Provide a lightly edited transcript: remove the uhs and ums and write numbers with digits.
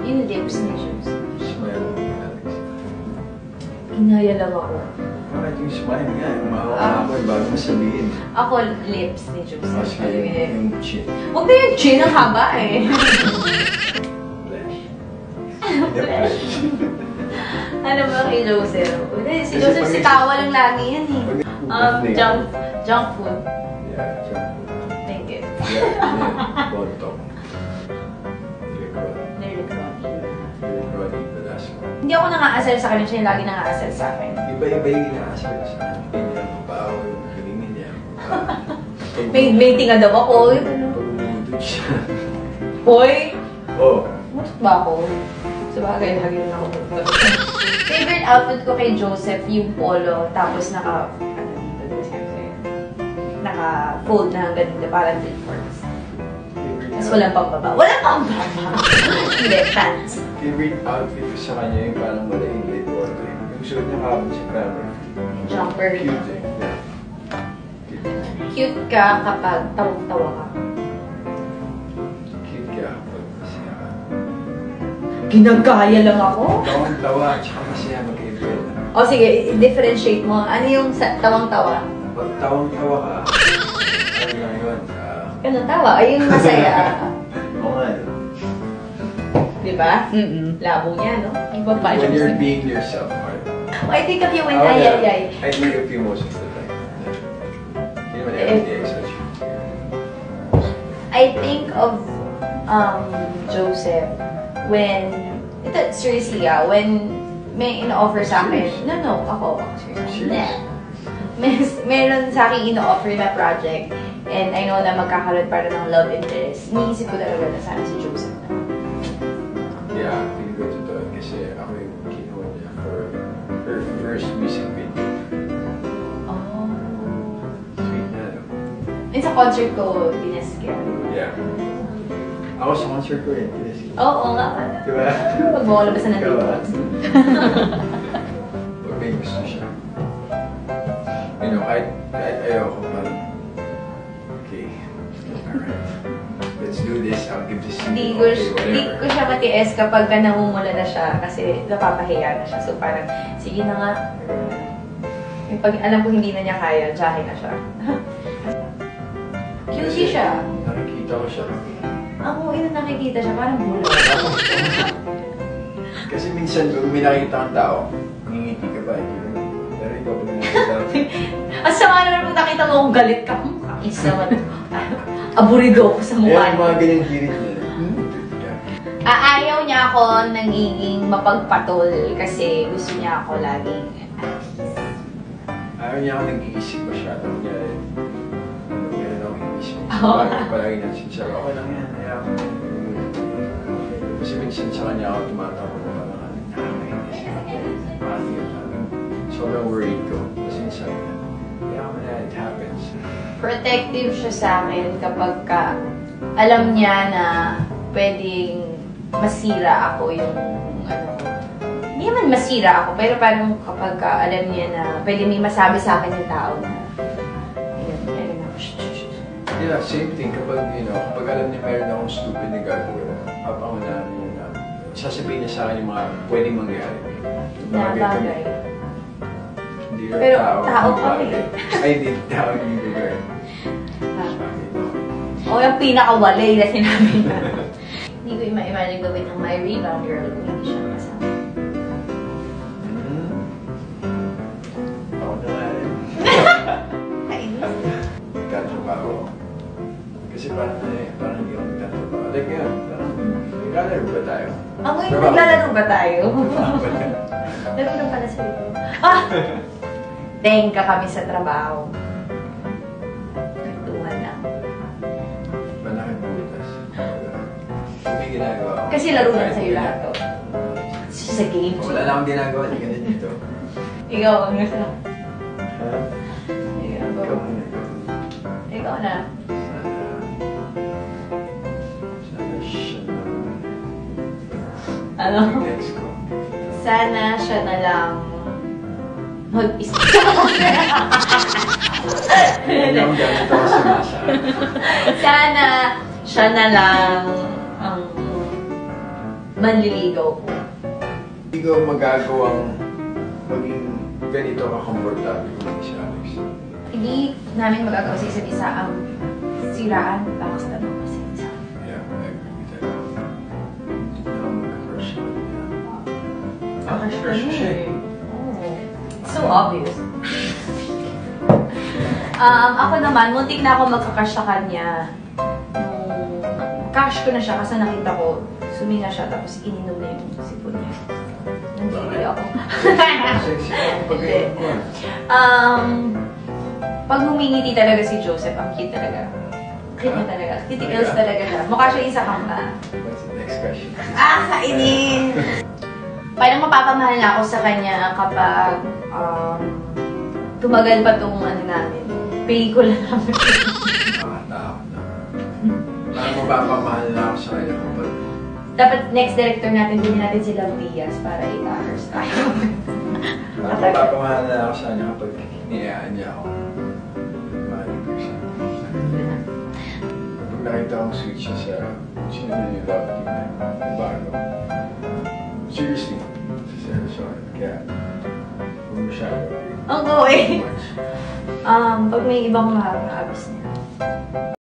Yung lips ni Joseph. Smile mo, Alex. Inaya lang ako. Bakit yung smile nga? Umakamoy bago mo sabihin. Ako, lips ni Joseph. Kasi yung chin. Huwag na yung chin, ang haba eh. Flesh. Ano ba kay Joseph? Si Joseph si tawa lang lagi yan eh. Junk food. Yeah, junk food. Thank you. Yeah, bontok. Lyric Roddy, the last one. Hindi ako nang-aasal sa kanya, siya yung lagi nang-aasal sa akin. Iba-iba yung inaasal sa akin. Hindi niya mabaho yung galingan niya. May tinga daw ako. Pag-umudod siya. Hoy! Oh. Musot ba ako? Sabagay, lagi na ako punta. Favorite outfit ko kay Joseph, yung polo, tapos naka-fold na hanggang dito, parang three-fourths. Tapos walang pambaba. Walang pambaba! Hindi, pants. Favorite outfit ko sa kanya yung parang malaking late order. Yung suot niya kapag si Kramer. Jumper. Cute eh. Yeah. Cute ka kapag tawag-tawa ka. Cute ka kapag masaya ka. Ginagaya lang ako? Tawang-tawa at saka masaya mag-iba. O sige, differentiate mo. Ano yung tawang-tawa? Pag tawang-tawa ka, ano lang yun? Ano tawa? Ay, yung masaya. Oo nga. Diba? Labo niya, no? When you're being yourself, Mark. Oh, I think of you when ay. I think of you most of the time. You know, every day is such. I think of Joseph when, ito, seriously when may ino-offer sa akin. No, ako seriously. Meron sa akin ino-offer na project and I know na magkakaroon para ng love interest. Niisip ko talaga na sana si Joseph na. Yeah, hindi ko totoo kasi ako yung kinuha niya for her first music video. Oh. Sweet na, no? And sa concert ko, binaskil. Yeah. Ako sa concert ko rin, pinaskil. Oo nga. Diba? Pag mo labasan ng dito. Pag may gusto siya. You know, kahit ayoko parang, okay, alright. Let's do this, I'll give this to you, okay, Hindi whatever. ko siya matiis kapag namumula na siya kasi napapahiya na siya. So parang, sige na nga. Yung pag alam ko hindi na niya kaya, jahe na siya. Cutie siya. Nakikita ko siya. Ako, ina nakikita siya, parang bulo. Kasi minsan, pag may nakikita kang tao, ngingiti ka ba? Pero ikaw pag nakikita ko. Ang sama naman pag nakita mo akong galit ka, isa man. Aburido ako sa mukha Ayan, mga ganyan hirit niya. Ayaw niya ako nagiging mapagpatol kasi gusto niya ako laging Ayaw niya ako nag-iisip masyado. Meron ako iisip. Oo. Palagi na siya, okay lang yan. Ayaw ko. Kasi minsan sa kanya ako tumatawag ko parang nakakainis. Parang yun. Sobrang worried ko. Kasi sabi niya, ayaw mo na, it happens. protective siya sa akin kapag alam niya na pwedeng masira ako yung ano. Hindi naman masira ako, pero parang kapag alam niya na pwede may masabi sa akin yung tao na ayun ako. Yeah, same thing. Kapag, kapag alam niya meron akong stupid na gagawin, papangunahan niya na sasabihin niya sa akin yung mga pwedeng mangyari. Bagay. Hindi rin pero tao kami. Ay, hindi tao yung lugar. O yung pinakawalay na sinabi niya. Hindi ko ima-imagine gawin ng my rebound girl kung hindi siya kasama. Ako na nga rin. Kainis. Nagtatrabaho. Kasi parang hindi ako nagtatrabaho. Like ngayon, parang naglalaro ba tayo? Ngayon, naglalaro ba tayo? Laro na pala sa ito. Tengka kami sa trabaho. Nagtuhan lang. Malaking butas. May ginagawa ako. Kasi laro lang sa'yo lahat to. Sa game. Wala na akong ginagawa. Hindi ka na dito. Ikaw ang nasa. Ha? Ikaw muna. Ikaw na. Sana siya na. Ano? Next ko. Sana siya na lang mag-isip. Hindi akong gamit ako sa masa. Sana siya na lang manliligaw po. Hindi ko magagawang maging ganito ka-komportable kung si Alex. Hindi namin magagawa sa isa't isa ang siraan, backstab ang isa't isa. Yeah, I agree with that. Hindi na ako magka-crush sa kanya. Crush Crush ka siya niya eh. Oh. So obvious. Ako naman, muntik na ako magka-crush sa kanya. Nung crush ko na siya kasi nakita ko, suminga siya tapos ininom na yung sipon niya. Nandili ako. Sexy na ang pag-inom ko. Pag humingiti talaga si Joseph, ang cute talaga. Cute niya talaga. Titikils talaga siya. Mukha siya isa kanta. What's the next question? Kainin! Parang mapapamahal na ako sa kanya kapag tumagal pa tong ano namin. Pelikula namin. Nakakatakot na. Parang mapapamahal na ako sa kanya kapag Dapat next director natin, bilhin natin si Love Diaz para i-tackers tayo. parang mapapamahal na ako sa kanya kapag hinayaan niya ako. Mahalin ko siya. Kapag nakita kong sweet siya sa sinunod yung love team na bago. Seriously, seryoso. Kaya, huwag masyado. Ang go eh. Pag may ibang makakaabis niya.